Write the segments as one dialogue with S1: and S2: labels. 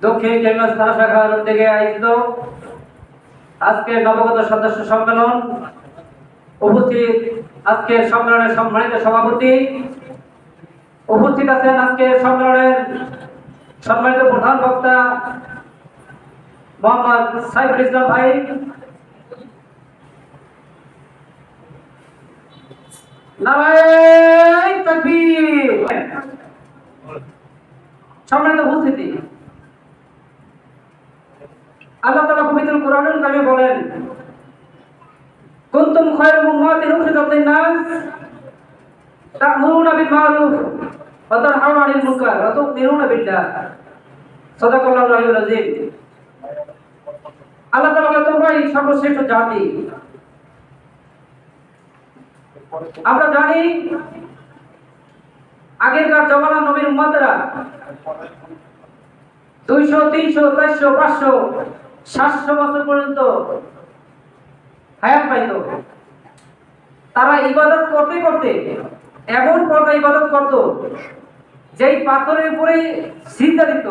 S1: দক্ষিণ কেরানীগঞ্জ থানা শাখার উদ্যোগে আয়োজিত আজকের নবগত সদস্য সম্মেলন উপস্থিত আজকের সম্মেলনের সম্মানিত সভাপতি উপস্থিত আছেন আজকের সম্মেলনের সম্মানিত প্রধান বক্তা মোহাম্মদ সাইফুল ইসলাম ভাই, নারায়ে তাকবীর। সম্মানিত উপস্থিতি, আল্লাহ তাআলা পবিত্র কোরআনুল কারিমে বলেন, কুনতুম খায়রা উম্মাতিন উখরিজাত লিন-নাস তা'মুরুনা বিল মা'রুফ ওয়া তানহাউনা 'আনিল মুনকার ওয়া তু'মিনুনা বিল্লাহ। সাদাকাল্লাহুল আলিয়্যুল আযীম। আল্লাহ তাআলা বলেন, তোমরাই সর্বশ্রেষ্ঠ জাতি। আমরা জানি আগেরকার জমানার নবীর উম্মতেরা 200, 300, 400, 500, 700 বছর পর্যন্ত হায়াত পাইত। তারা ইবাদত করতে করতে এমন পর্যায়ে ইবাদত করত, যেই পাথরের উপরে সিজদা দিত,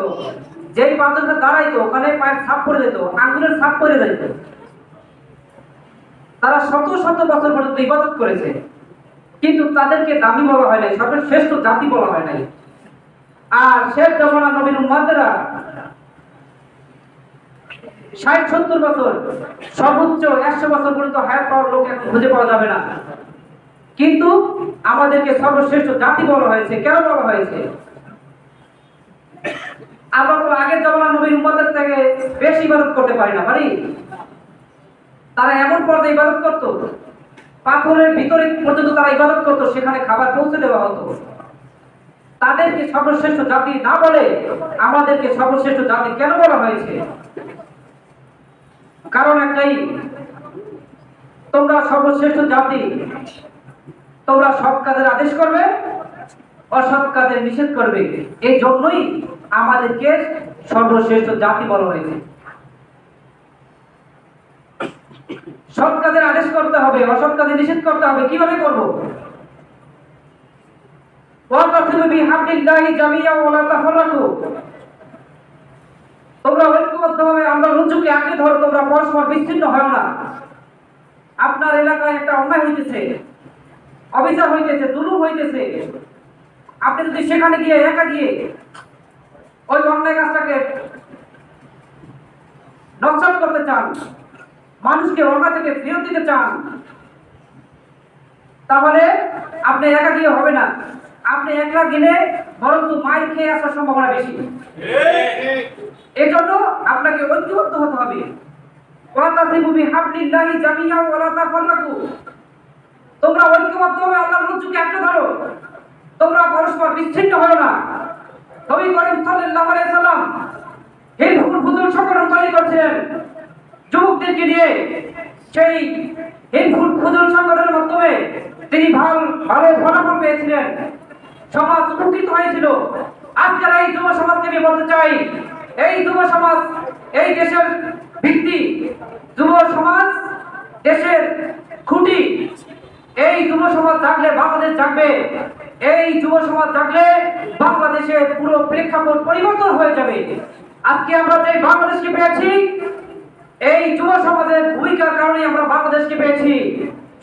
S1: যেই পাথরটা দাঁড়াইতো ওখানে পায়ের ছাপ পড়ে যেত, আঙ্গুলের ছাপ পড়ে যেত। তারা শত শত বছর পর্যন্ত ইবাদত করেছে, কিন্তু তাদেরকে দামি বলা হয় নাই, সর্বশ্রেষ্ঠ জাতি বলা হয় নাই। আর শেষ জমানার নবীর উম্মতেরা 60-70 বছর, সর্বোচ্চ 100 বছর পর্যন্ত হায়াত পাওয়ার লোক এখন খুঁজে পাওয়া যাবে না, কিন্তু আমাদেরকে সর্বশ্রেষ্ঠ জাতি বলা হয়েছে। কেন বলা হয়েছে? আমরা তো আগের জমানার নবীর উম্মতের থেকে বেশি ইবাদত করতে পারি না, পারি? তারা এমন পর্যায়ে ইবাদত করত, পাথরের ভিতরে পর্যন্ত তারা ইবাদত করত, সেখানে খাবার পৌঁছে দেওয়া হতো। তাদেরকে সর্বশ্রেষ্ঠ জাতি না বলে আমাদেরকে সর্বশ্রেষ্ঠ জাতি কেন বলা হয়েছে? কারণ একটাই, তোমরা সর্বশ্রেষ্ঠ জাতি, তোমরা সৎ কাজের আদেশ করবে, অসৎ কাজের নিষেধ করবে। এই জন্যই আমাদেরকে সর্বশ্রেষ্ঠ জাতি বলা হয়েছে। সৎ কাজের আদেশ করতে হবে, অসৎ কাজে নিষেধ করতে হবে। কিভাবে করব? ওয়াতাসিমু বিহাবলিল্লাহি জামিআন ওয়া লা তাফাররাকু। তোমরা ঐক্যবদ্ধভাবে আমরা রজ্জুকে আঁকড়ে ধরো, তোমরা পরস্পর বিচ্ছিন্ন হয় না। আপনার এলাকায় একটা অন্যায় হইতেছে, অবিচার হইতেছে, জুলুম হইতেছে, আপনি যদি সেখানে গিয়ে একা গিয়ে ওই অন্যায় কাজটাকে নকশাত করতে চান, মানুষকে অন্যায় থেকে ফেরত দিতে চান, তাহলে আপনি একা গিয়ে হবে না। আপনি একলা গেলে বরং মাইর খেয়ে আসার সম্ভাবনা বেশি। এই জন্য আপনাকে ঐক্যবদ্ধ হতে হবে। ওয়াতাসিমু বিহাবলিল্লাহি জামিআন ওয়া লা তাফাররাকু। তোমরা ঐক্যবদ্ধভাবে আল্লাহর রজ্জুকে আঁকড়ে ধরো, তোমরা পরস্পর বিচ্ছিন্ন হও না। নবী করিম সাল্লাল্লাহু আলাইহি সাল্লাম হিলফুল ফুজুল সংগঠন তৈরি করেছিলেন যুবকদেরকে নিয়ে। সেই হিলফুল ফুজুল সংগঠনের মাধ্যমে তিনি ভালো ফলাফল পেয়েছিলেন, সমাজ উপকৃত হয়েছিল। আজকের এই যুব সমাজকে আমি বলতে চাই, এই যুব সমাজ এই দেশের ভিত্তি, যুব সমাজ দেশের খুঁটি। এই যুব সমাজ জাগলে বাংলাদেশ জাগবে, এই যুব সমাজ জাগলে বাংলাদেশের পুরো প্রেক্ষাপট পরিবর্তন হয়ে যাবে। আজকে আমরা যে বাংলাদেশকে পেয়েছি, এই যুব সমাজের ভূমিকার কারণে আমরা বাংলাদেশকে পেয়েছি।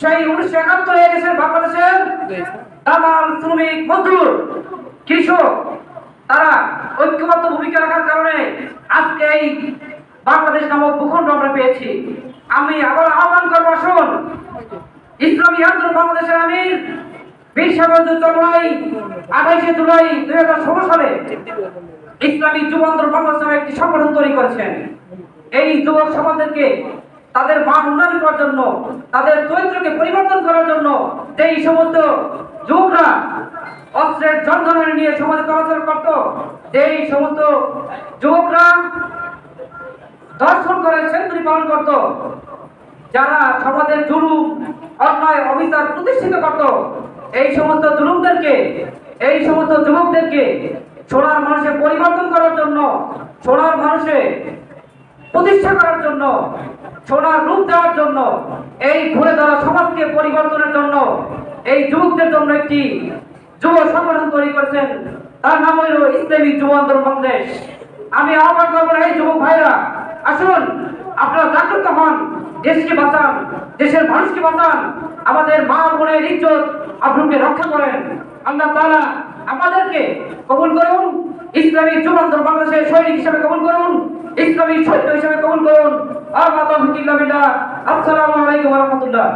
S1: সেই 1971 এ দেশের বাংলাদেশের দালাল, শ্রমিক, মজদুর, কৃষক তারা ঐক্যবদ্ধ ভূমিকা রাখার কারণে আজকে এই বাংলাদেশ নামক ভূখণ্ড আমরা পেয়েছি। আমি আবার আহ্বান করবো, আসুন ইসলামী আন্দোলন বাংলাদেশের আমির বীর সাহেবুদ্দিন চরমনাই 28 জুলাই 2016 সালে ইসলামী যুব আন্দোলন বাংলাদেশ নামে একটি সংগঠন তৈরি করেছেন। এই যুবক সমাজদেরকে তাদের মান উন্নয়ন করার জন্য, তাদের চরিত্রকে পরিবর্তন করার জন্য, যেই সমস্ত যুবকরা অস্ত্রের ঝঞ্ঝানি নিয়ে সমাজে চলাচল করত, যেই সমস্ত যুবকরা দর্শন করে সেঞ্চুরি পালন করত, যারা সমাজের জুলুম, অন্যায়, অবিচার প্রতিষ্ঠিত করত, এই সমস্ত জুলুমদেরকে, এই সমস্ত যুবকদেরকে সোনার মানুষে পরিবর্তন করার জন্য, সোনার মানুষে প্রতিষ্ঠা করার জন্য, সোনার রূপ দেওয়ার জন্য, এই ঘুরে যাওয়া সমাজকে পরিবর্তনের জন্য এই যুবকদের জন্য একটি যুব সংগঠন তৈরি করেছেন। তার নাম হইল ইসলামী যুব আন্দোলন বাংলাদেশ। আমি আহ্বান করবো এই যুবক ভাইরা, আসুন আপনারা জাগ্রত হন, দেশকে বাঁচান, দেশের মানুষকে বাঁচান, আমাদের মা বোনের ইজ্জত আপনাকে রক্ষা করেন। আল্লাহ তাআলা আমাদেরকে কবুল করুন, ইসলামী যুগান্তর বাংলাদেশের সৈনিক হিসেবে কবুল করুন, ইসলামী সৈন্য হিসেবে কবুল করুন। আসসালামু আলাইকুম ওয়া রাহমাতুল্লাহ।